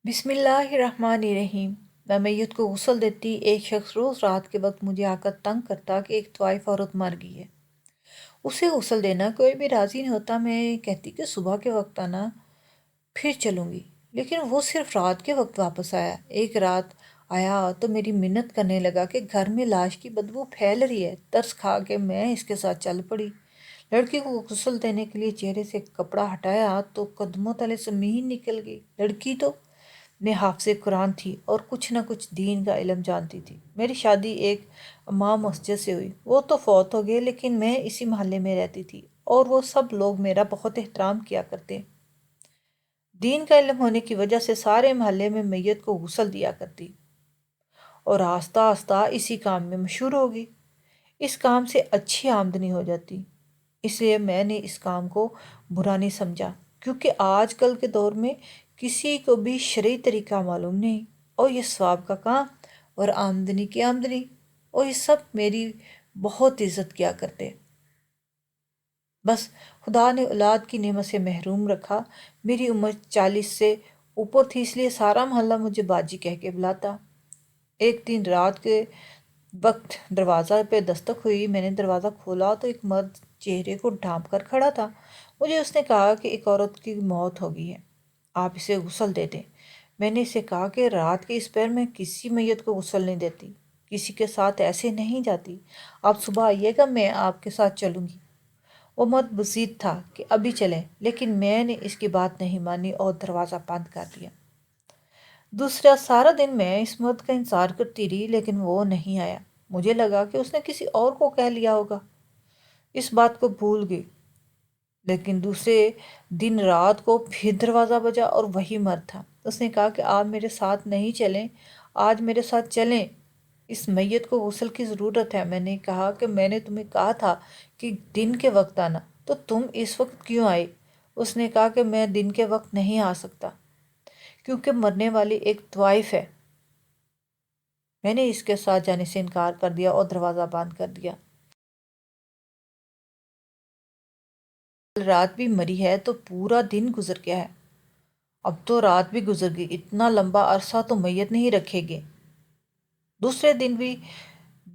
بسم اللہ الرحمن الرحیم۔ میں میت کو غسل دیتی ایک شخص روز رات کے وقت مجھے آ کر تنگ کرتا کہ ایک طوائف عورت مر گئی ہے، اسے غسل دینا کوئی بھی راضی نہیں ہوتا۔ میں کہتی کہ صبح کے وقت آنا، پھر چلوں گی، لیکن وہ صرف رات کے وقت واپس آیا۔ ایک رات آیا تو میری منت کرنے لگا کہ گھر میں لاش کی بدبو پھیل رہی ہے۔ ترس کھا کے میں اس کے ساتھ چل پڑی۔ لڑکی کو غسل دینے کے لیے چہرے سے کپڑا ہٹایا تو قدموں تلے زمین نکل گئی۔ لڑکی تو میں حافظ قرآن تھی اور کچھ نہ کچھ دین کا علم جانتی تھی۔ میری شادی ایک امام مسجد سے ہوئی۔ وہ تو فوت ہو گئے، لیکن میں اسی محلے میں رہتی تھی اور وہ سب لوگ میرا بہت احترام کیا کرتے۔ دین کا علم ہونے کی وجہ سے سارے محلے میں میت کو غسل دیا کرتی اور آہستہ آہستہ اسی کام میں مشہور ہوگی۔ اس کام سے اچھی آمدنی ہو جاتی، اس لیے میں نے اس کام کو برا نہیں سمجھا، کیونکہ آج کل کے دور میں کسی کو بھی شرعی طریقہ معلوم نہیں، اور یہ ثواب کا کام اور آمدنی کی آمدنی، اور یہ سب میری بہت عزت کیا کرتے۔ بس خدا نے اولاد کی نعمت سے محروم رکھا۔ میری عمر 40 سے اوپر تھی، اس لیے سارا محلہ مجھے باجی کہہ کے بلاتا۔ ایک دن رات کے وقت دروازہ پہ دستک ہوئی۔ میں نے دروازہ کھولا تو ایک مرد چہرے کو ڈھانپ کر کھڑا تھا۔ مجھے اس نے کہا کہ ایک عورت کی موت ہو گئی ہے، آپ اسے غسل دے دیں۔ میں نے اسے کہا کہ رات کے اس پہر میں کسی میت کو غسل نہیں دیتی، کسی کے ساتھ ایسے نہیں جاتی، آپ صبح آئیے گا، میں آپ کے ساتھ چلوں گی۔ وہ مرد بزید تھا کہ ابھی چلیں، لیکن میں نے اس کی بات نہیں مانی اور دروازہ بند کر دیا۔ دوسرا سارا دن میں اس مرد کا انتظار کرتی رہی، لیکن وہ نہیں آیا۔ مجھے لگا کہ اس نے کسی اور کو کہہ لیا ہوگا، اس بات کو بھول گئی۔ لیکن دوسرے دن رات کو پھر دروازہ بجا اور وہی مرد تھا۔ اس نے کہا کہ آپ میرے ساتھ نہیں چلیں، آج میرے ساتھ چلیں، اس میت کو غسل کی ضرورت ہے۔ میں نے کہا کہ میں نے تمہیں کہا تھا کہ دن کے وقت آنا، تو تم اس وقت کیوں آئے؟ اس نے کہا کہ میں دن کے وقت نہیں آ سکتا، کیونکہ مرنے والی ایک طوائف ہے۔ میں نے اس کے ساتھ جانے سے انکار کر دیا اور دروازہ بند کر دیا۔ کل رات بھی مری ہے تو پورا دن گزر گیا ہے، اب تو رات بھی گزر گئی، اتنا لمبا عرصہ تو میت نہیں رکھے گے۔ دوسرے دن بھی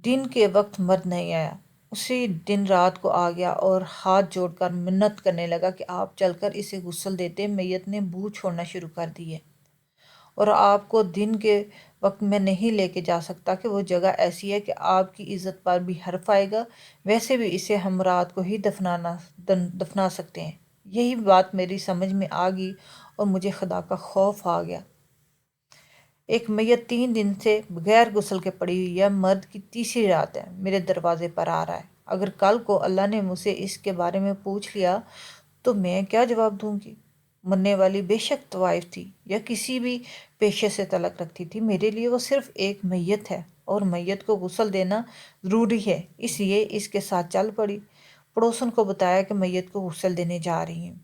دن کے وقت مرد نہیں آیا۔ اسی دن رات کو آ گیا اور ہاتھ جوڑ کر منت کرنے لگا کہ آپ چل کر اسے غسل دیتے، میت نے بو چھوڑنا شروع کر دی ہے اور آپ کو دن کے وقت میں نہیں لے کے جا سکتا کہ وہ جگہ ایسی ہے کہ آپ کی عزت پر بھی حرف آئے گا، ویسے بھی اسے ہم رات کو ہی دفنا سکتے ہیں۔ یہی بات میری سمجھ میں آ گئی اور مجھے خدا کا خوف آ گیا۔ ایک میت 3 دن سے بغیر غسل کے پڑی ہوئی ہے، مرد کی تیسری رات ہے، میرے دروازے پر آ رہا ہے۔ اگر کل کو اللہ نے مجھ سے اس کے بارے میں پوچھ لیا تو میں کیا جواب دوں گی؟ مرنے والی بے شک طوائف تھی یا کسی بھی پیشے سے تعلق رکھتی تھی، میرے لیے وہ صرف ایک میت ہے اور میت کو غسل دینا ضروری ہے، اس لیے اس کے ساتھ چل پڑی۔ پڑوسن کو بتایا کہ میت کو غسل دینے جا رہی ہوں۔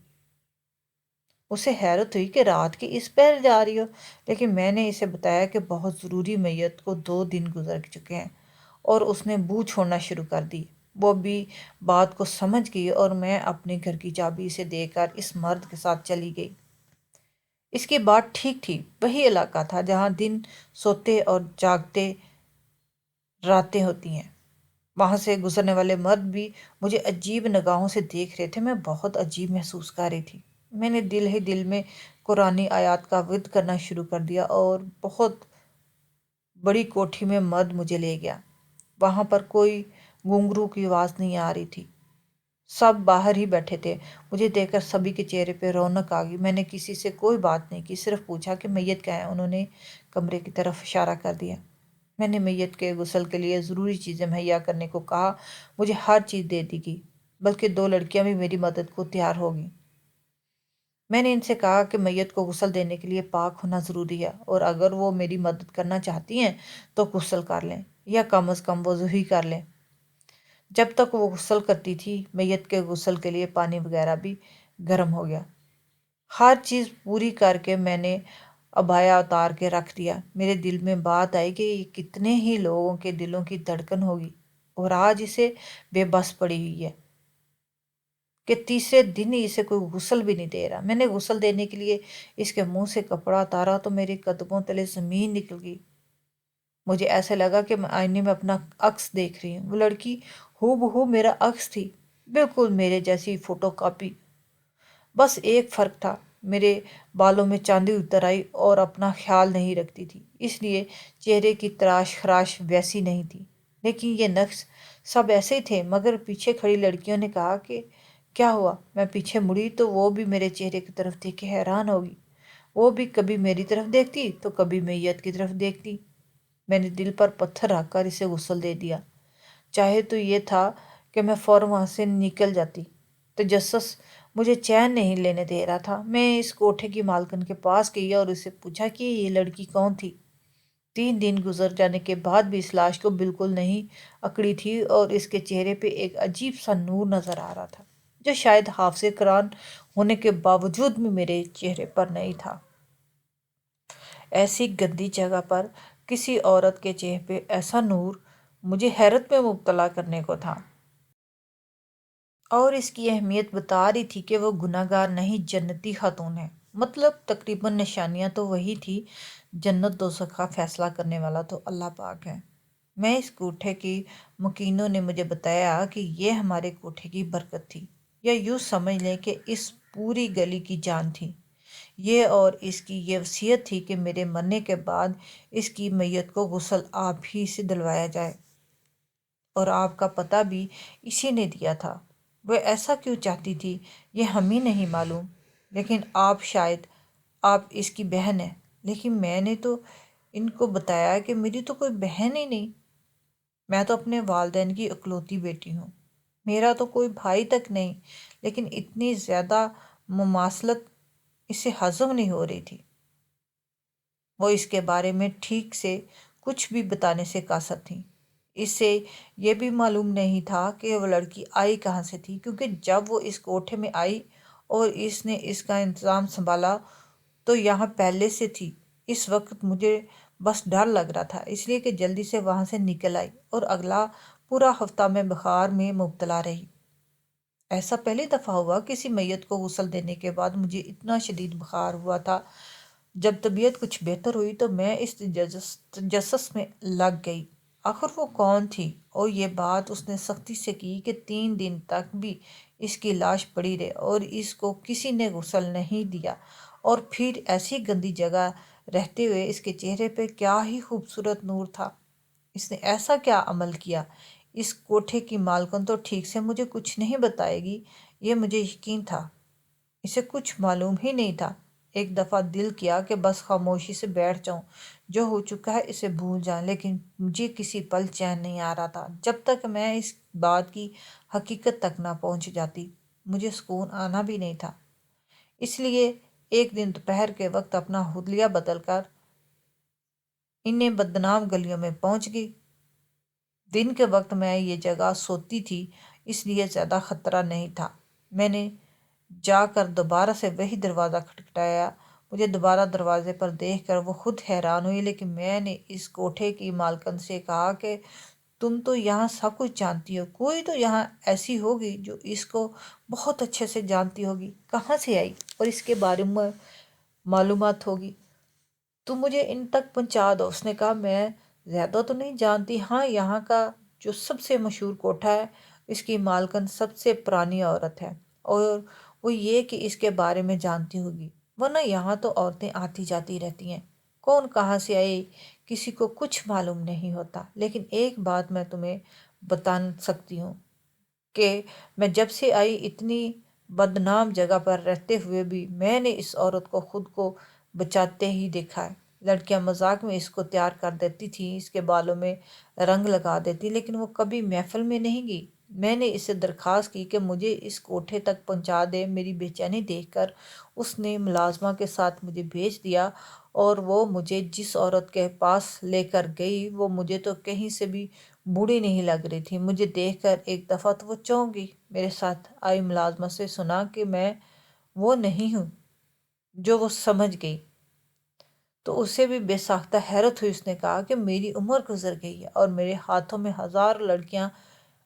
اسے حیرت ہوئی کہ رات کی اس پہر جا رہی ہو، لیکن میں نے اسے بتایا کہ بہت ضروری میت کو 2 دن گزر چکے ہیں، اور اس نے بو چھوڑنا شروع کر دی۔ وہ بھی بات کو سمجھ گئی اور میں اپنے گھر کی چابی اسے دے کر اس مرد کے ساتھ چلی گئی۔ اس کی بات ٹھیک تھی، وہی علاقہ تھا جہاں دن سوتے اور جاگتے راتیں ہوتی ہیں۔ وہاں سے گزرنے والے مرد بھی مجھے عجیب نگاہوں سے دیکھ رہے تھے، میں بہت عجیب محسوس کر رہی تھی۔ میں نے دل ہی دل میں قرآنی آیات کا ورد کرنا شروع کر دیا اور بہت بڑی کوٹھی میں مرد مجھے لے گیا۔ وہاں پر کوئی گھنگرو کی آواز نہیں آ رہی تھی، سب باہر ہی بیٹھے تھے۔ مجھے دیکھ کر سبھی کے چہرے پہ رونق آ گئی۔ میں نے کسی سے کوئی بات نہیں کی، صرف پوچھا کہ میت کیا ہے؟ انہوں نے کمرے کی طرف اشارہ کر دیا۔ میں نے میت کے غسل کے لیے ضروری چیزیں مہیا کرنے کو کہا، مجھے ہر چیز دے دی گئی، بلکہ 2 لڑکیاں بھی میری مدد کو تیار ہو گئیں۔ میں نے ان سے کہا کہ میت کو غسل دینے کے لیے پاک ہونا ضروری ہے، اور اگر وہ میری مدد کرنا چاہتی ہیں تو غسل کر لیں یا کم از کم وضو ہی کر لیں۔ جب تک وہ غسل کرتی تھی، میت کے غسل کے لیے پانی وغیرہ بھی گرم ہو گیا۔ ہر چیز پوری کر کے میں نے عبایا اتار کے رکھ دیا۔ میرے دل میں بات آئی کہ یہ کتنے ہی لوگوں کے دلوں کی دھڑکن ہوگی اور آج اسے بے بس پڑی ہوئی ہے۔ کہ تیسرے دن ہی اسے کوئی غسل بھی نہیں دے رہا۔ میں نے غسل دینے کے لیے اس کے منہ سے کپڑا اتارا تو میرے قدموں تلے زمین نکل گئی۔ مجھے ایسے لگا کہ میں آئینے میں اپنا عکس دیکھ رہی ہوں۔ وہ لڑکی ہو بہو میرا عکس تھی، بالکل میرے جیسی فوٹو کاپی۔ بس ایک فرق تھا، میرے بالوں میں چاندی اتر آئی اور اپنا خیال نہیں رکھتی تھی، اس لیے چہرے کی تراش خراش ویسی نہیں تھی۔ لیکن یہ نقص سب ایسے ہی تھے۔ مگر پیچھے کھڑی لڑکیوں نے کہا کہ کیا ہوا؟ میں پیچھے مڑی تو وہ بھی میرے چہرے کی طرف دیکھ کے حیران ہوگی۔ وہ بھی کبھی میری طرف دیکھتی تو کبھی میت کی طرف دیکھتی۔ میں نے دل پر پتھر رکھ کر اسے غسل دے دیا۔ چاہے تو یہ تھا کہ میں فوراً وہاں سے نکل جاتی۔ تجسس مجھے چین نہیں لینے دے رہا تھا۔ میں اس کوٹھے کی مالکن کے پاس گئی اور اسے پوچھا کہ یہ لڑکی کون تھی۔ 3 دن گزر جانے کے بعد بھی اس لاش کو بالکل نہیں اکڑی تھی اور اس کے چہرے پہ ایک عجیب سا نور نظر آ رہا تھا جو شاید حافظ قرآن ہونے کے باوجود بھی میرے چہرے پر نہیں تھا۔ ایسی گندی جگہ پر کسی عورت کے چہرے پہ ایسا نور مجھے حیرت میں مبتلا کرنے کو تھا، اور اس کی اہمیت بتا رہی تھی کہ وہ گناہ گار نہیں، جنتی خاتون ہے۔ مطلب تقریباً نشانیاں تو وہی تھی، جنت دوزخ کا فیصلہ کرنے والا تو اللہ پاک ہے۔ میں اس کوٹھے کی مکینوں نے مجھے بتایا کہ یہ ہمارے کوٹھے کی برکت تھی، یا یوں سمجھ لیں کہ اس پوری گلی کی جان تھی یہ، اور اس کی یہ وصیت تھی کہ میرے مرنے کے بعد اس کی میت کو غسل آپ ہی سے دلوایا جائے، اور آپ کا پتہ بھی اسی نے دیا تھا۔ وہ ایسا کیوں چاہتی تھی یہ ہمیں نہیں معلوم، لیکن شاید آپ اس کی بہن ہیں۔ لیکن میں نے تو ان کو بتایا کہ میری تو کوئی بہن ہی نہیں، میں تو اپنے والدین کی اکلوتی بیٹی ہوں، میرا تو کوئی بھائی تک نہیں۔ لیکن اتنی زیادہ مماثلت اسے ہضم نہیں ہو رہی تھی۔ وہ اس کے بارے میں ٹھیک سے کچھ بھی بتانے سے قاصر تھی۔ اسے یہ بھی معلوم نہیں تھا کہ وہ لڑکی آئی کہاں سے تھی، کیونکہ جب وہ اس کوٹھے میں آئی اور اس نے اس کا انتظام سنبھالا تو یہاں پہلے سے تھی۔ اس وقت مجھے بس ڈر لگ رہا تھا، اس لیے کہ جلدی سے وہاں سے نکل آئی اور اگلا پورا ہفتہ میں بخار میں مبتلا رہی۔ ایسا پہلی دفعہ ہوا کسی میت کو غسل دینے کے بعد مجھے اتنا شدید بخار ہوا تھا۔ جب طبیعت کچھ بہتر ہوئی تو میں اس تجسس میں لگ گئی، آخر وہ کون تھی، اور یہ بات اس نے سختی سے کی کہ 3 دن تک بھی اس کی لاش پڑی رہے اور اس کو کسی نے غسل نہیں دیا، اور پھر ایسی گندی جگہ رہتے ہوئے اس کے چہرے پہ کیا ہی خوبصورت نور تھا۔ اس نے ایسا کیا عمل کیا؟ اس کوٹھے کی مالکن تو ٹھیک سے مجھے کچھ نہیں بتائے گی، یہ مجھے یقین تھا۔ اسے کچھ معلوم ہی نہیں تھا۔ ایک دفعہ دل کیا کہ بس خاموشی سے بیٹھ جاؤں، جو ہو چکا ہے اسے بھول جائیں، لیکن مجھے کسی پل چین نہیں آ رہا تھا جب تک میں اس بات کی حقیقت تک نہ پہنچ جاتی۔ مجھے سکون آنا بھی نہیں تھا، اس لیے ایک دن دوپہر کے وقت اپنا حلیہ بدل کر انہیں بدنام گلیوں میں پہنچ گئی۔ دن کے وقت میں یہ جگہ سوتی تھی، اس لیے زیادہ خطرہ نہیں تھا۔ میں نے جا کر دوبارہ سے وہی دروازہ کھٹکھٹایا۔ مجھے دوبارہ دروازے پر دیکھ کر وہ خود حیران ہوئی، لیکن میں نے اس کوٹھے کی مالکن سے کہا کہ تم تو یہاں سب کچھ جانتی ہو، کوئی تو یہاں ایسی ہوگی جو اس کو بہت اچھے سے جانتی ہوگی، کہاں سے آئی اور اس کے بارے میں معلومات ہوگی، تم مجھے ان تک پہنچا دو۔ اس نے کہا میں زیادہ تو نہیں جانتی، ہاں یہاں کا جو سب سے مشہور کوٹھا ہے اس کی مالکن سب سے پرانی عورت ہے، اور وہ یہ کہ اس کے بارے میں جانتی ہوگی، ورنہ یہاں تو عورتیں آتی جاتی رہتی ہیں، کون کہاں سے آئی کسی کو کچھ معلوم نہیں ہوتا۔ لیکن ایک بات میں تمہیں بتا سکتی ہوں کہ میں جب سے آئی اتنی بدنام جگہ پر رہتے ہوئے بھی میں نے اس عورت کو خود کو بچاتے ہی دیکھا ہے۔ لڑکیاں مذاق میں اس کو تیار کر دیتی تھیں، اس کے بالوں میں رنگ لگا دیتی، لیکن وہ کبھی محفل میں نہیں گئی۔ میں نے اسے درخواست کی کہ مجھے اس کوٹھے تک پہنچا دے۔ میری بے چینی دیکھ کر اس نے ملازمہ کے ساتھ مجھے بھیج دیا، اور وہ مجھے جس عورت کے پاس لے کر گئی وہ مجھے تو کہیں سے بھی بوڑھی نہیں لگ رہی تھی۔ مجھے دیکھ کر ایک دفعہ تو وہ چونک گئی۔ میرے ساتھ آئی ملازمہ سے سنا کہ میں وہ نہیں ہوں جو وہ سمجھ گئی تو اسے بھی بے ساختہ حیرت ہوئی۔ اس نے کہا کہ میری عمر گزر گئی ہے اور میرے ہاتھوں میں 1000 لڑکیاں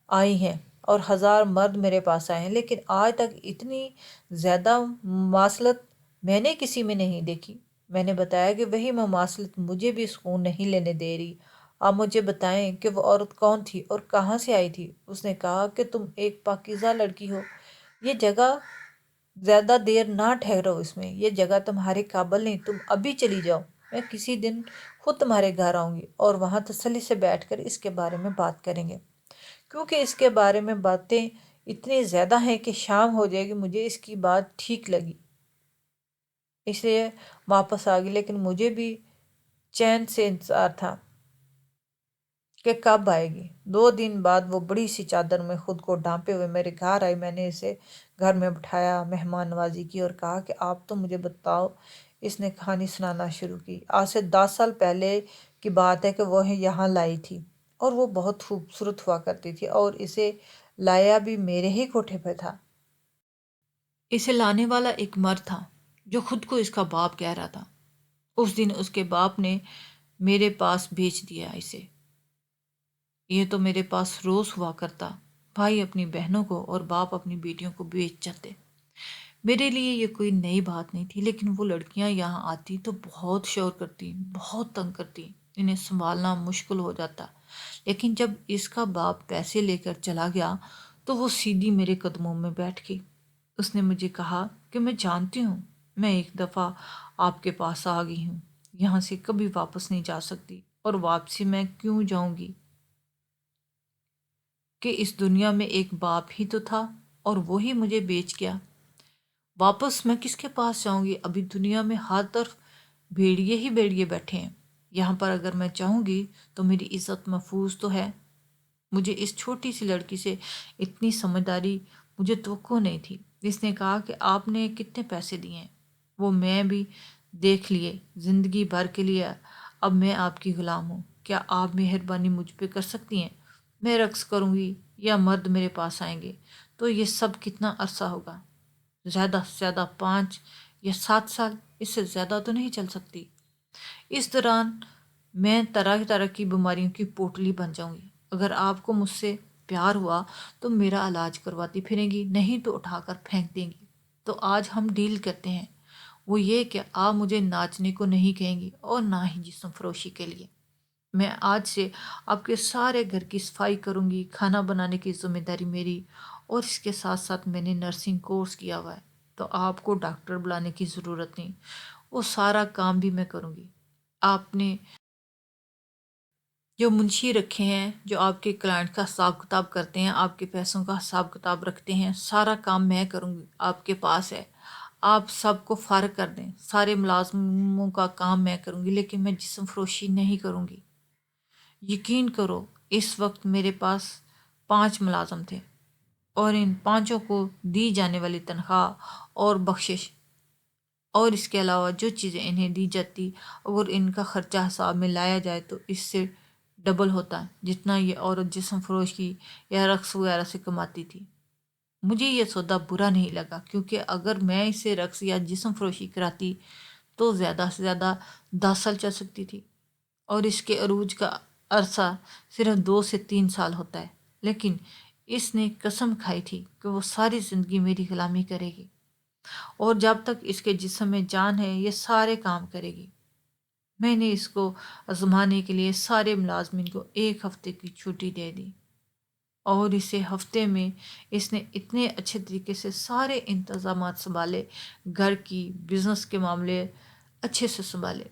آئی ہیں اور 1000 مرد میرے پاس آئے ہیں، لیکن آج تک اتنی زیادہ مماثلت میں نے کسی میں نہیں دیکھی۔ میں نے بتایا کہ وہی مماثلت مجھے بھی سکون نہیں لینے دے رہی۔ آپ مجھے بتائیں کہ وہ عورت کون تھی اور کہاں سے آئی تھی؟ اس نے کہا کہ تم ایک پاکیزہ لڑکی ہو، یہ جگہ زیادہ دیر نہ ٹھہرو، اس میں یہ جگہ تمہارے قابل نہیں، تم ابھی چلی جاؤ۔ میں کسی دن خود تمہارے گھر آؤں گی اور وہاں تسلی سے بیٹھ کر اس کے بارے میں بات کریں گے، کیونکہ اس کے بارے میں باتیں اتنی زیادہ ہیں کہ شام ہو جائے گی۔ مجھے اس کی بات ٹھیک لگی، اس لیے واپس آ گئی، لیکن مجھے بھی چین سے انتظار تھا کہ کب آئے گی۔ 2 دن بعد وہ بڑی سی چادر میں خود کو ڈھانپے ہوئے میرے گھر آئی۔ میں نے اسے گھر میں بٹھایا، مہمان نوازی کی اور کہا کہ آپ تو مجھے بتاؤ۔ اس نے کہانی سنانا شروع کی۔ آج سے 10 سال پہلے کی بات ہے کہ وہ یہاں لائی تھی، اور وہ بہت خوبصورت ہوا کرتی تھی، اور اسے لایا بھی میرے ہی کوٹھے پہ تھا۔ اسے لانے والا ایک مرد تھا جو خود کو اس کا باپ کہہ رہا تھا۔ اس دن اس کے باپ نے میرے پاس بھیج دیا اسے۔ یہ تو میرے پاس روز ہوا کرتا، بھائی اپنی بہنوں کو اور باپ اپنی بیٹیوں کو بیچ جاتے۔ میرے لیے یہ کوئی نئی بات نہیں تھی، لیکن وہ لڑکیاں یہاں آتی تو بہت شور کرتی، بہت تنگ کرتی، انہیں سنبھالنا مشکل ہو جاتا۔ لیکن جب اس کا باپ پیسے لے کر چلا گیا تو وہ سیدھی میرے قدموں میں بیٹھ گئی۔ اس نے مجھے کہا کہ میں جانتی ہوں، میں ایک دفعہ آپ کے پاس آ گئی ہوں، یہاں سے کبھی واپس نہیں جا سکتی، اور واپسی میں کیوں جاؤں گی کہ اس دنیا میں ایک باپ ہی تو تھا اور وہی مجھے بیچ گیا۔ واپس میں کس کے پاس جاؤں گی؟ ابھی دنیا میں ہر طرف بھیڑیے ہی بھیڑیے بیٹھے ہیں، یہاں پر اگر میں چاہوں گی تو میری عزت محفوظ تو ہے۔ مجھے اس چھوٹی سی لڑکی سے اتنی سمجھداری مجھے توقع نہیں تھی۔ اس نے کہا کہ آپ نے کتنے پیسے دیے ہیں؟ وہ میں بھی دیکھ لیے، زندگی بھر کے لیے۔ اب میں آپ کی غلام ہوں، کیا آپ مہربانی مجھ پہ کر سکتی ہیں؟ میں رقص کروں گی یا مرد میرے پاس آئیں گے تو یہ سب کتنا عرصہ ہوگا؟ زیادہ سے زیادہ 5 یا 7 سال، اس سے زیادہ تو نہیں چل سکتی۔ اس دوران میں طرح طرح کی بیماریوں کی پوٹلی بن جاؤں گی۔ اگر آپ کو مجھ سے پیار ہوا تو میرا علاج کرواتی پھریں گی، نہیں تو اٹھا کر پھینک دیں گی۔ تو آج ہم ڈیل کرتے ہیں، وہ یہ کہ آپ مجھے ناچنے کو نہیں کہیں گی اور نہ ہی جسم فروشی کے لیے۔ میں آج سے آپ کے سارے گھر کی صفائی کروں گی، کھانا بنانے کی ذمہ داری میری، اور اس کے ساتھ ساتھ میں نے نرسنگ کورس کیا ہوا ہے، تو آپ کو ڈاکٹر بلانے کی ضرورت نہیں، وہ سارا کام بھی میں کروں گی۔ آپ نے جو منشی رکھے ہیں، جو آپ کے کلائنٹ کا حساب کتاب کرتے ہیں، آپ کے پیسوں کا حساب کتاب رکھتے ہیں، سارا کام میں کروں گی، آپ کے پاس ہے۔ آپ سب کو فارغ کر دیں، سارے ملازموں کا کام میں کروں گی، لیکن میں جسم فروشی نہیں کروں گی۔ یقین کرو، اس وقت میرے پاس 5 ملازم تھے، اور ان 5 کو دی جانے والی تنخواہ اور بخشش اور اس کے علاوہ جو چیزیں انہیں دی جاتی، اگر ان کا خرچہ حساب میں لایا جائے تو اس سے ڈبل ہوتا جتنا یہ عورت جسم فروش کی یا رقص وغیرہ سے کماتی تھی۔ مجھے یہ سودا برا نہیں لگا، کیونکہ اگر میں اسے رقص یا جسم فروشی کراتی تو زیادہ سے زیادہ 10 سال چل سکتی تھی، اور اس کے عروج کا عرصہ صرف 2 سے 3 سال ہوتا ہے۔ لیکن اس نے قسم کھائی تھی کہ وہ ساری زندگی میری غلامی کرے گی، اور جب تک اس کے جسم میں جان ہے یہ سارے کام کرے گی۔ میں نے اس کو آزمانے کے لیے سارے ملازمین کو 1 ہفتے کی چھٹی دے دی، اور اسے ہفتے میں اس نے اتنے اچھے طریقے سے سارے انتظامات سنبھالے، گھر کی، بزنس کے معاملے اچھے سے سنبھالے،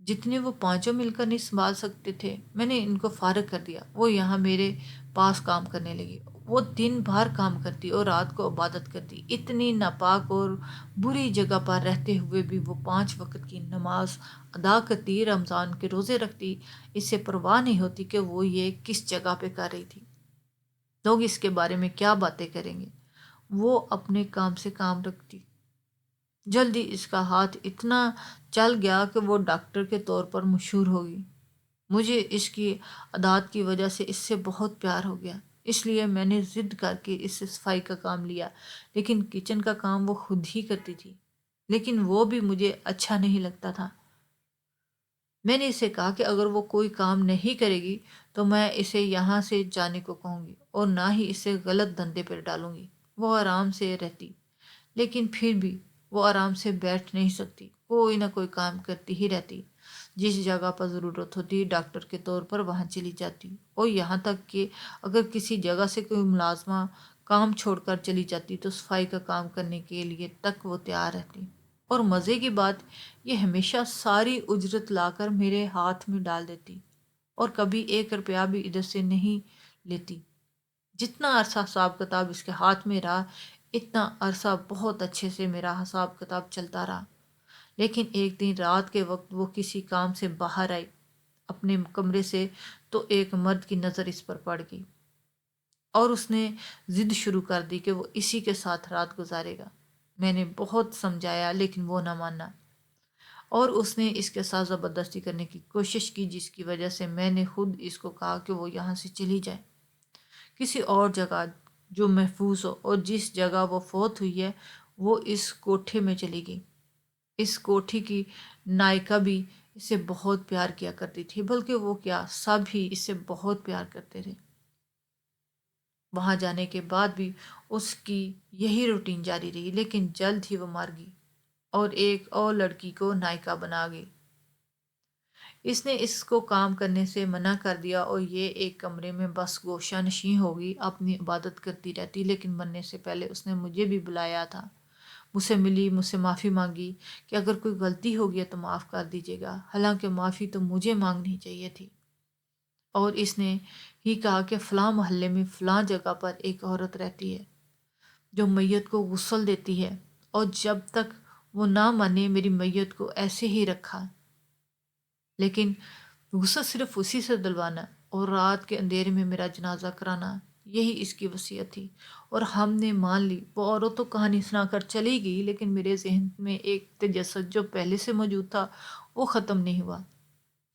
جتنے وہ 5 مل کر نہیں سنبھال سکتے تھے۔ میں نے ان کو فارغ کر دیا، وہ یہاں میرے پاس کام کرنے لگی۔ وہ دن بھر کام کرتی اور رات کو عبادت کرتی، اتنی ناپاک اور بری جگہ پر رہتے ہوئے بھی وہ 5 وقت کی نماز ادا کرتی، رمضان کے روزے رکھتی، اسے پرواہ نہیں ہوتی کہ وہ یہ کس جگہ پہ کر رہی تھی، لوگ اس کے بارے میں کیا باتیں کریں گے۔ وہ اپنے کام سے کام رکھتی۔ جلدی اس کا ہاتھ اتنا چل گیا کہ وہ ڈاکٹر کے طور پر مشہور ہوگی۔ مجھے اس کی عادات کی وجہ سے اس سے بہت پیار ہو گیا، اس لیے میں نے ضد کر کے اس سے صفائی کا کام لیا، لیکن کچن کا کام وہ خود ہی کرتی تھی، لیکن وہ بھی مجھے اچھا نہیں لگتا تھا۔ میں نے اسے کہا کہ اگر وہ کوئی کام نہیں کرے گی تو میں اسے یہاں سے جانے کو کہوں گی اور نہ ہی اسے غلط دھندے پر ڈالوں گی۔ وہ آرام سے رہتی، لیکن پھر بھی وہ آرام سے بیٹھ نہیں سکتی، کوئی نہ کوئی کام کرتی ہی رہتی۔ جس جگہ پر ضرورت ہوتی ڈاکٹر کے طور پر وہاں چلی جاتی، اور یہاں تک کہ اگر کسی جگہ سے کوئی ملازمہ کام چھوڑ کر چلی جاتی تو صفائی کا کام کرنے کے لیے تک وہ تیار رہتی۔ اور مزے کی بات یہ ہمیشہ ساری اجرت لا کر میرے ہاتھ میں ڈال دیتی، اور کبھی 1 روپیہ بھی ادھر سے نہیں لیتی۔ جتنا عرصہ حساب کتاب اس کے ہاتھ میں رہا، اتنا عرصہ بہت اچھے سے میرا حساب کتاب چلتا رہا۔ لیکن ایک دن رات کے وقت وہ کسی کام سے باہر آئی اپنے کمرے سے، تو ایک مرد کی نظر اس پر پڑ گئی اور اس نے ضد شروع کر دی کہ وہ اسی کے ساتھ رات گزارے گا۔ میں نے بہت سمجھایا لیکن وہ نہ مانا، اور اس نے اس کے ساتھ زبردستی کرنے کی کوشش کی، جس کی وجہ سے میں نے خود اس کو کہا کہ وہ یہاں سے چلی جائے کسی اور جگہ جو محفوظ ہو، اور جس جگہ وہ فوت ہوئی ہے وہ اس کوٹھے میں چلی گئی۔ اس کوٹھی کی نائکا بھی اسے بہت پیار کیا کرتی تھی، بلکہ وہ کیا، سب ہی اسے بہت پیار کرتے تھے۔ وہاں جانے کے بعد بھی اس کی یہی روٹین جاری رہی، لیکن جلد ہی وہ مر گئی اور ایک اور لڑکی کو نائکا بنا گئی۔ اس نے اس کو کام کرنے سے منع کر دیا اور یہ ایک کمرے میں بس گوشہ نشین ہو گئی، اپنی عبادت کرتی رہتی۔ لیکن مرنے سے پہلے اس نے مجھے بھی بلایا تھا، مجھ سے ملی، مجھ سے معافی مانگی کہ اگر کوئی غلطی ہو گیا تو معاف کر دیجیے گا، حالانکہ معافی تو مجھے مانگنی چاہیے تھی۔ اور اس نے ہی کہا کہ فلاں محلے میں فلاں جگہ پر ایک عورت رہتی ہے جو میت کو غسل دیتی ہے، اور جب تک وہ نہ مانے میری میت کو ایسے ہی رکھا، لیکن غسل صرف اسی سے دلوانا اور رات کے اندھیرے میں میرا جنازہ کرانا، یہی اس کی وصیت تھی۔ اور ہم نے مان لی۔ وہ عورت تو کہانی سنا کر چلی گئی، لیکن میرے ذہن میں ایک تجسس جو پہلے سے موجود تھا وہ ختم نہیں ہوا،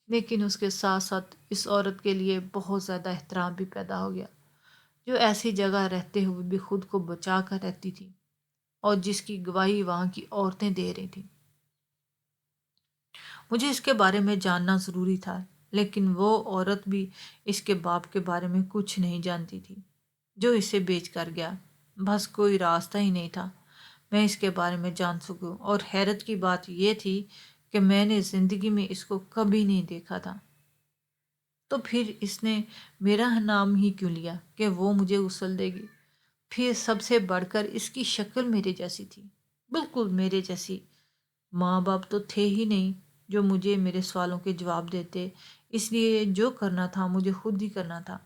لیکن اس کے ساتھ ساتھ اس عورت کے لیے بہت زیادہ احترام بھی پیدا ہو گیا، جو ایسی جگہ رہتے ہوئے بھی خود کو بچا کر رہتی تھی اور جس کی گواہی وہاں کی عورتیں دے رہی تھیں۔ مجھے اس کے بارے میں جاننا ضروری تھا، لیکن وہ عورت بھی اس کے باپ کے بارے میں کچھ نہیں جانتی تھی جو اسے بیچ کر گیا۔ بس کوئی راستہ ہی نہیں تھا میں اس کے بارے میں جان سکوں، اور حیرت کی بات یہ تھی کہ میں نے زندگی میں اس کو کبھی نہیں دیکھا تھا۔ تو پھر اس نے میرا نام ہی کیوں لیا کہ وہ مجھے غسل دے گی؟ پھر سب سے بڑھ کر اس کی شکل میرے جیسی تھی، بالکل میرے جیسی۔ ماں باپ تو تھے ہی نہیں جو مجھے میرے سوالوں کے جواب دیتے، اس لیے جو کرنا تھا مجھے خود ہی کرنا تھا۔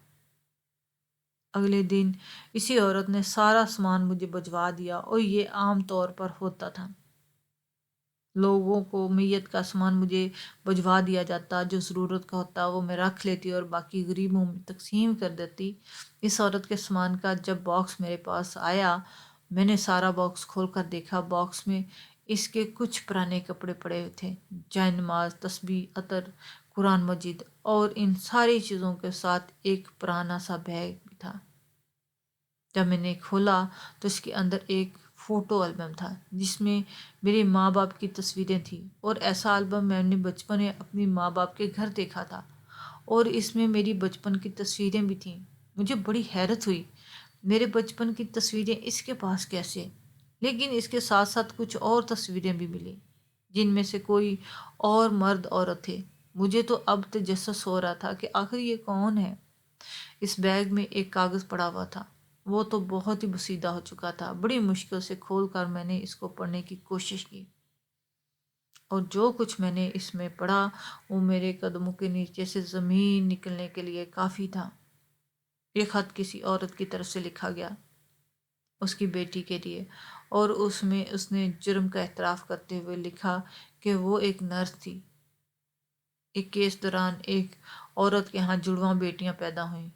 اگلے دن اسی عورت نے سارا سامان مجھے بھجوا دیا، اور یہ عام طور پر ہوتا تھا۔ لوگوں کو میت کا سامان مجھے بھجوا دیا جاتا، جو ضرورت کا ہوتا وہ میں رکھ لیتی اور باقی غریبوں میں تقسیم کر دیتی۔ اس عورت کے سامان کا جب باکس میرے پاس آیا، میں نے سارا باکس کھول کر دیکھا۔ باکس میں اس کے کچھ پرانے کپڑے پڑے ہوئے تھے، جائے نماز، تسبیح، عطر، قرآن مجید، اور ان ساری چیزوں کے ساتھ ایک پرانا سا بیگ بھی تھا۔ جب میں نے کھولا تو اس کے اندر ایک فوٹو البم تھا جس میں میرے ماں باپ کی تصویریں تھیں، اور ایسا البم میں نے بچپن میں اپنی ماں باپ کے گھر دیکھا تھا، اور اس میں میری بچپن کی تصویریں بھی تھیں۔ مجھے بڑی حیرت ہوئی، میرے بچپن کی تصویریں اس کے پاس کیسے؟ لیکن اس کے ساتھ ساتھ کچھ اور تصویریں بھی ملی جن میں سے کوئی اور مرد عورت تھے۔ مجھے تو اب تجسس ہو رہا تھا کہ آخر یہ کون ہے۔ اس بیگ میں ایک کاغذ پڑا ہوا تھا، وہ تو بہت ہی بسیدہ ہو چکا تھا۔ بڑی مشکل سے کھول کر میں نے اس کو پڑھنے کی کوشش کی، اور جو کچھ میں نے اس میں پڑھا وہ میرے قدموں کے نیچے سے زمین نکلنے کے لیے کافی تھا۔ یہ خط کسی عورت کی طرف سے لکھا گیا، اس کی بیٹی کے لیے، اور اس میں اس نے جرم کا اعتراف کرتے ہوئے لکھا کہ وہ ایک نرس تھی۔ ایک کیس دوران ایک عورت کے ہاں جڑواں بیٹیاں پیدا ہوئیں،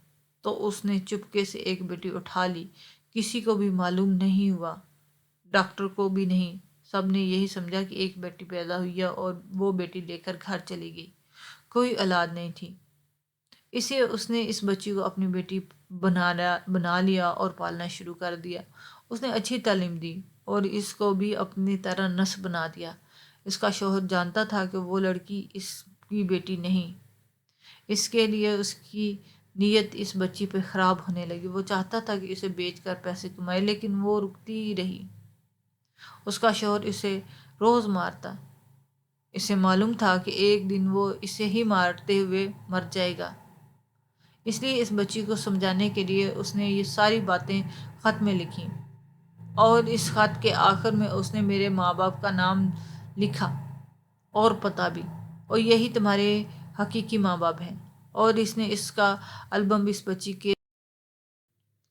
تو اس نے چپکے سے ایک بیٹی اٹھا لی، کسی کو بھی معلوم نہیں ہوا، ڈاکٹر کو بھی نہیں۔ سب نے یہی سمجھا کہ ایک بیٹی پیدا ہوئی ہے اور وہ بیٹی لے کر گھر چلی گئی، کوئی اولاد نہیں تھی۔ اس نے اس بچی کو اپنی بیٹی بنا لیا اور پالنا شروع کر دیا۔ اس نے اچھی تعلیم دی اور اس کو بھی اپنی طرح نرس بنا دیا۔ اس کا شوہر جانتا تھا کہ وہ لڑکی اس کی بیٹی نہیں، اس کے لیے اس کی نیت اس بچی پہ خراب ہونے لگی۔ وہ چاہتا تھا کہ اسے بیچ کر پیسے کمائے، لیکن وہ رکتی ہی رہی۔ اس کا شوہر اسے روز مارتا۔ اسے معلوم تھا کہ ایک دن وہ اسے ہی مارتے ہوئے مر جائے گا۔ اس لیے اس بچی کو سمجھانے کے لیے اس نے یہ ساری باتیں خط میں لکھیں، اور اس خط کے آخر میں اس نے میرے ماں باپ کا نام لکھا اور پتہ بھی، اور یہی تمہارے حقیقی ماں باپ ہیں۔ اور اس نے اس کا البم اس بچی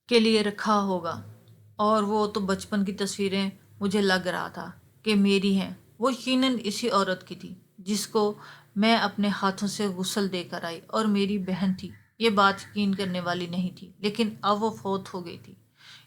کے لیے رکھا ہوگا، اور وہ تو بچپن کی تصویریں مجھے لگ رہا تھا کہ میری ہیں۔ وہ یقیناً اسی عورت کی تھی جس کو میں اپنے ہاتھوں سے غسل دے کر آئی، اور میری بہن تھی۔ یہ بات یقین کرنے والی نہیں تھی، لیکن اب وہ فوت ہو گئی تھی۔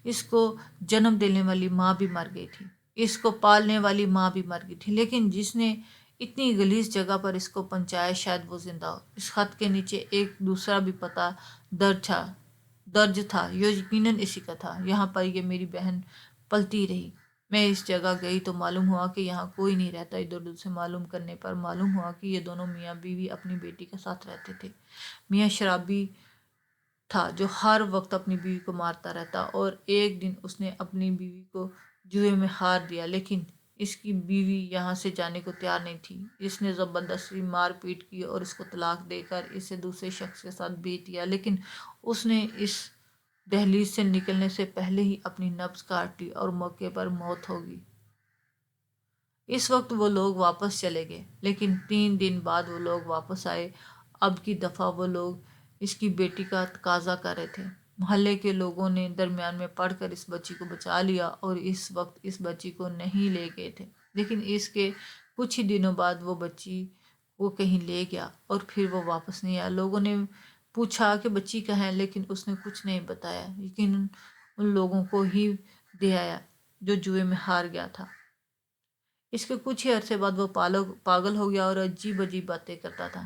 اس کو جنم دینے والی ماں بھی مر گئی تھی، اس کو پالنے والی ماں بھی مر گئی تھی، لیکن جس نے اتنی غلیظ جگہ پر اس کو پہنچایا شاید وہ زندہ ہو۔ اس خط کے نیچے ایک دوسرا بھی پتہ درج تھا، جو یقیناً اسی کا تھا۔ یہاں پر یہ میری بہن پلتی رہی۔ میں اس جگہ گئی تو معلوم ہوا کہ یہاں کوئی نہیں رہتا۔ ادھر ادھر سے معلوم کرنے پر معلوم ہوا کہ یہ دونوں میاں بیوی اپنی بیٹی کے ساتھ رہتے تھے۔ میاں شرابی تھا جو ہر وقت اپنی بیوی کو مارتا رہتا، اور ایک دن اس نے اپنی بیوی کو جوئے میں ہار دیا، لیکن اس کی بیوی یہاں سے جانے کو تیار نہیں تھی۔ اس نے زبردستی مار پیٹ کی اور اس کو طلاق دے کر اسے دوسرے شخص کے ساتھ بیچ دیا، لیکن اس نے اس دہلیز سے نکلنے سے پہلے ہی اپنی نبض کاٹ لی اور موقع پر موت ہو گئی۔ اس وقت وہ لوگ واپس چلے گئے، لیکن 3 دن بعد وہ لوگ واپس آئے۔ اب کی دفعہ وہ لوگ اس کی بیٹی کا تقاضا کر رہے تھے۔ محلے کے لوگوں نے درمیان میں پڑھ کر اس بچی کو بچا لیا اور اس وقت اس بچی کو نہیں لے گئے تھے، لیکن اس کے کچھ ہی دنوں بعد وہ بچی کو کہیں لے گیا اور پھر وہ واپس نہیں آیا۔ لوگوں نے پوچھا کہ بچی کہاں ہے، لیکن اس نے کچھ نہیں بتایا، یقیناً ان لوگوں کو ہی دے آیا جو جوئے میں ہار گیا تھا۔ اس کے کچھ ہی عرصے بعد وہ پاگل ہو گیا اور عجیب عجیب باتیں کرتا تھا۔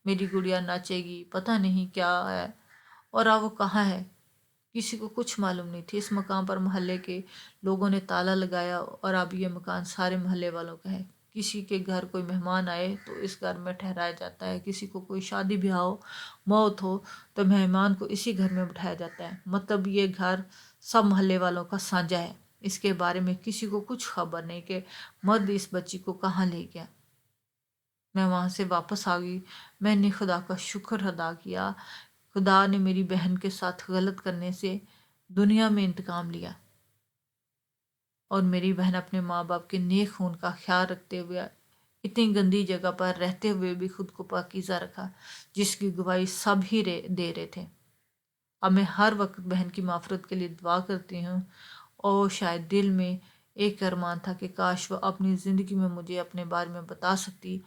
میری گڑیا ناچے گی، پتہ نہیں کیا ہے، اور اب وہ کہاں ہے کسی کو کچھ معلوم نہیں تھی۔ اس مقام پر محلے کے لوگوں نے تالا لگایا، اور اب یہ مکان سارے محلے والوں کا ہے۔ کسی کے گھر کوئی مہمان آئے تو اس گھر میں ٹھہرایا جاتا ہے، کسی کو کوئی شادی بیاہ ہو، موت ہو تو مہمان کو اسی گھر میں بٹھایا جاتا ہے۔ مطلب یہ گھر سب محلے والوں کا سانجا ہے۔ اس کے بارے میں کسی کو کچھ خبر نہیں کہ مرد اس بچی کو کہاں لے گیا۔ میں وہاں سے واپس آ گئی۔ میں نے خدا کا شکر ادا کیا، خدا نے میری بہن کے ساتھ غلط کرنے سے دنیا میں انتقام لیا، اور میری بہن اپنے ماں باپ کے نیک خون کا خیال رکھتے ہوئے اتنی گندی جگہ پر رہتے ہوئے بھی خود کو پاکیزہ رکھا، جس کی گواہی سب ہی دے رہے تھے۔ اب میں ہر وقت بہن کی مغفرت کے لیے دعا کرتی ہوں، اور شاید دل میں ایک ارمان تھا کہ کاش وہ اپنی زندگی میں مجھے اپنے بارے میں بتا سکتی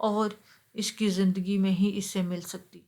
اور اس کی زندگی میں ہی اس سے مل سکتی۔